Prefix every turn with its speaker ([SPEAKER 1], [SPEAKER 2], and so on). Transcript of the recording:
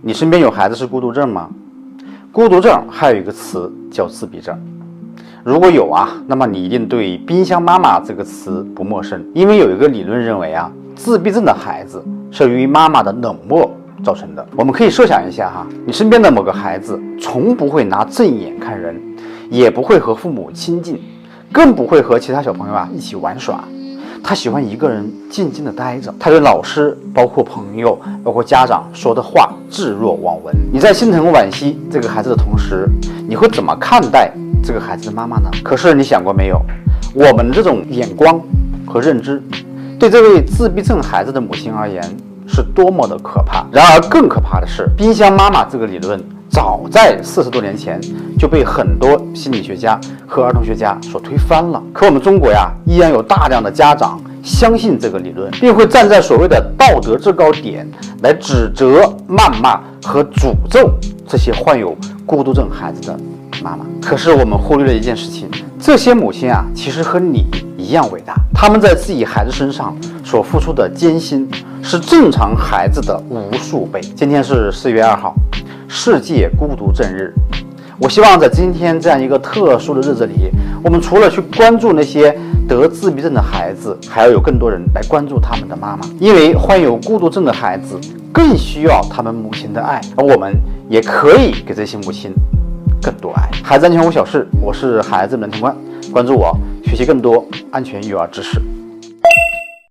[SPEAKER 1] 你身边有孩子是孤独症吗？孤独症还有一个词叫自闭症。如果有啊，那么你一定对冰箱妈妈这个词不陌生，因为有一个理论认为啊，自闭症的孩子是由于妈妈的冷漠造成的。我们可以设想一下哈，你身边的某个孩子从不会拿正眼看人，也不会和父母亲近，更不会和其他小朋友一起玩耍。他喜欢一个人静静地待着，他对老师、包括朋友、包括家长说的话置若罔闻。你在心疼惋惜这个孩子的同时，你会怎么看待这个孩子的妈妈呢？可是你想过没有，我们这种眼光和认知，对这位自闭症孩子的母亲而言是多么的可怕。然而更可怕的是，冰箱妈妈这个理论早在40多年前就被很多心理学家和儿童学家所推翻了。可我们中国依然有大量的家长相信这个理论，并会站在所谓的道德制高点来指责、谩骂和诅咒这些患有孤独症孩子的妈妈。可是我们忽略了一件事情，这些母亲其实和你一样伟大，他们在自己孩子身上所付出的艰辛是正常孩子的无数倍。今天是4月2号，世界孤独症日。我希望在今天这样一个特殊的日子里，我们除了去关注那些得自闭症的孩子，还要有更多人来关注他们的妈妈，因为患有孤独症的孩子更需要他们母亲的爱，而我们也可以给这些母亲更多爱。孩子安全无小事，我是孩子门庭官，关注我，学习更多安全育儿知识。